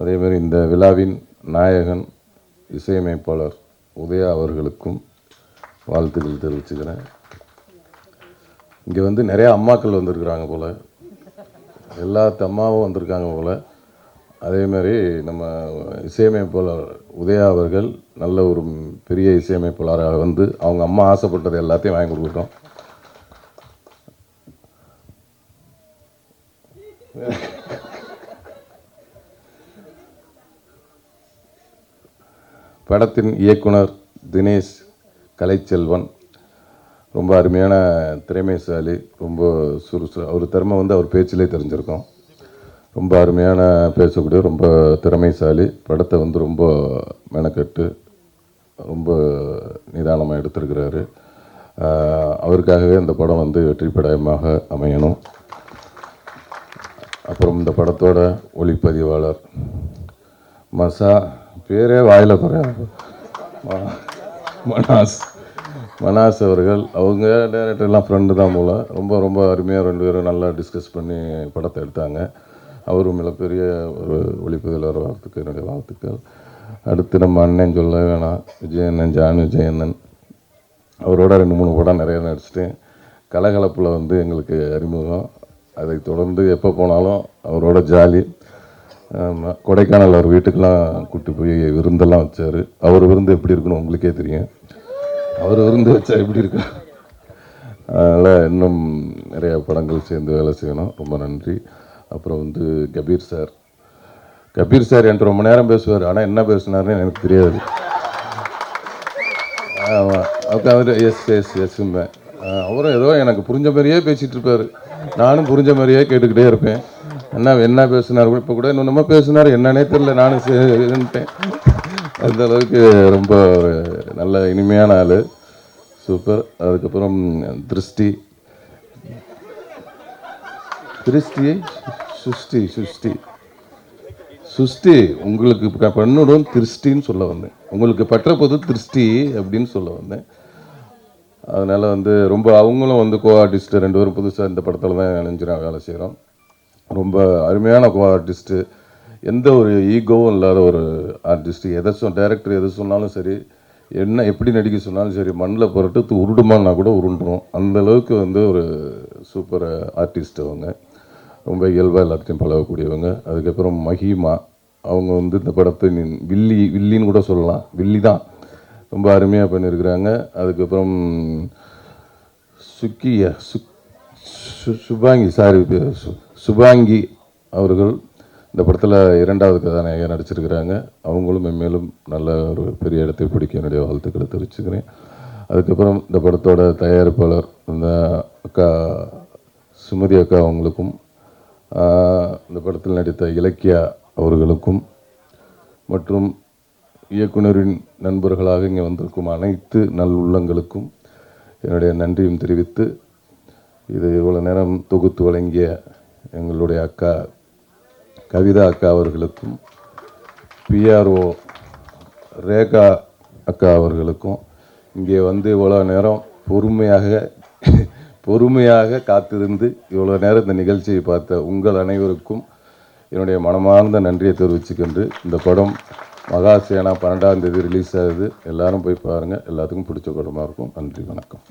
அதேமாதிரி இந்த விழாவின் நாயகன் இசையமைப்பாளர் உதயா அவர்களுக்கும் வாழ்த்துக்கள் தெரிவிச்சுக்கிறேன். இங்கே வந்து நிறையா அம்மாக்கள் வந்திருக்கிறாங்க போல், எல்லா அம்மாவும் வந்திருக்காங்க போல். அதேமாதிரி நம்ம இசையமைப்பாளர் உதயா அவர்கள் நல்ல ஒரு பெரிய இசையமைப்பாளராக வந்து அவங்க அம்மா ஆசைப்பட்டது எல்லாத்தையும் வாங்கி கொடுக்கட்டும். படத்தின் இயக்குனர் தினேஷ் கலைச்செல்வன் ரொம்ப அருமையான திறமைசாலி, ரொம்ப அவர் திறமை வந்து அவர் பேச்சிலே தெரிஞ்சிருக்கோம். ரொம்ப அருமையான பேசக்கூடிய ரொம்ப திறமைசாலி. படத்தை வந்து ரொம்ப மெனக்கட்டு ரொம்ப நிதானமாக எடுத்திருக்கிறாரு. அவருக்காகவே இந்த படம் வந்து வெற்றி படமாக அமையணும். அப்புறம் இந்த படத்தோட ஒளிப்பதிவாளர் பேரே வாயில் குறையாது மனாஸ் அவர்கள். அவங்க டைரக்டர்லாம் ஃப்ரெண்டு தான் போல். ரொம்ப ரொம்ப அருமையாக 2 பேரும் நல்லா டிஸ்கஸ் பண்ணி படத்தை எடுத்தாங்க. அவரும் மிகப்பெரிய ஒரு ஒளிப்பதிவாளர் வாழ்த்துக்கள், என்னுடைய வாழ்த்துக்கள். அடுத்து நம்ம அண்ணன் சொல்ல வேணாம், விஜயண்ணன், ஜானு விஜயண்ணன். அவரோட 2-3 படம் நிறைய நடிச்சிட்டேன். கலகலப்பில் வந்து எங்களுக்கு அறிமுகம். அதை தொடர்ந்து எப்போ போனாலும் அவரோட ஜாலி. கொடைக்கானல் அவர் வீட்டுக்கெலாம் கூட்டி போய் விருந்தெல்லாம் வச்சார். அவர் விருந்து எப்படி இருக்குன்னு உங்களுக்கே தெரியும். அவர் விருந்து வச்சா எப்படி இருக்கு. அதனால் இன்னும் நிறைய படங்கள் சேர்ந்து வேலை செய்யணும். ரொம்ப நன்றி. அப்புறம் வந்து கபீர் சார் என்கிட்ட ரொம்ப நேரம் பேசுவார். ஆனால் என்ன பேசினார்னு எனக்கு தெரியாது. ஆமாம், உட்காந்துட்டு எஸ்ம்பேன். அவரும் ஏதோ எனக்கு புரிஞ்ச மாதிரியே பேசிகிட்டு இருப்பார். நானும் புரிஞ்ச மாதிரியே கேட்டுக்கிட்டே இருப்பேன். என்ன பேசினார். இப்போ கூட இன்னும் பேசினார், என்னன்னே தெரியல. நானும் சரின்ட்டேன். அந்த அளவுக்கு ரொம்ப ஒரு நல்ல இனிமையான ஆள், சூப்பர். அதுக்கப்புறம் சுஷ்டி உங்களுக்கு பண்ணுடும் திருஷ்டின்னு சொல்ல வந்தேன். உங்களுக்கு பற்ற போது திருஷ்டி அப்படின்னு சொல்ல வந்தேன். அதனால் வந்து ரொம்ப அவங்களும் வந்து கோ ஆர்டிஸ்ட்டு 2 பேரும் புதுசாக இந்த படத்தில் தான் நினைஞ்சிடும் வேலை செய்கிறோம். ரொம்ப அருமையான கோ ஆர்டிஸ்ட்டு, எந்த ஒரு ஈகோவும் இல்லாத ஒரு ஆர்டிஸ்ட்டு. டைரக்டர் எது சொன்னாலும் சரி, எப்படி நடிக்க சொன்னாலும் சரி, மண்ணில் புரட்டு உருடுமான்னா கூட உருண்டுரும். அந்தளவுக்கு வந்து ஒரு சூப்பர் ஆர்டிஸ்ட் அவங்க. ரொம்ப இயல்பாக எல்லாத்தையும் பழகக்கூடியவங்க. அதுக்கப்புறம் மஹிமா, அவங்க வந்து இந்த படத்தை வில்லின்னு கூட சொல்லலாம், வில்லி தான். ரொம்ப அருமையாக பண்ணியிருக்கிறாங்க. அதுக்கப்புறம் சுபாங்கி அவர்கள் இந்த படத்தில் 2வது கதாநாயகன் நடிச்சிருக்கிறாங்க. அவங்களும் மென்மேலும் நல்ல ஒரு பெரிய இடத்தை பிடிக்க என்னுடைய வாழ்த்துக்களை தெரிவிச்சுக்கிறேன். அதுக்கப்புறம் இந்த படத்தோட தயாரிப்பாளர் இந்த அக்கா சுமதி அக்கா அவங்களுக்கும், இந்த படத்தில் நடித்த இலக்கியா அவர்களுக்கும், மற்றும் இயக்குனரின் நண்பர்களாக இங்கே வந்திருக்கும் அனைத்து நல்லுள்ளங்களுக்கும் என்னுடைய நன்றியும் தெரிவித்து, இது இவ்வளோ நேரம் தொகுத்து வழங்கிய எங்களுடைய அக்கா கவிதா அக்கா அவர்களுக்கும், PRO ரேகா அக்கா அவர்களுக்கும், இங்கே வந்து இவ்வளோ நேரம் பொறுமையாக காத்திருந்து இவ்வளோ நேரம் இந்த நிகழ்ச்சியை பார்த்த உங்கள் அனைவருக்கும் என்னுடைய மனமார்ந்த நன்றியை தெரிவிச்சுக்கின்று, இந்த படம் மகாசேனா 12ஆம் தேதி ரிலீஸ் ஆகுது. எல்லாரும் போய் பாருங்கள். எல்லாத்துக்கும் பிடிச்ச படமாக இருக்கும். நன்றி, வணக்கம்.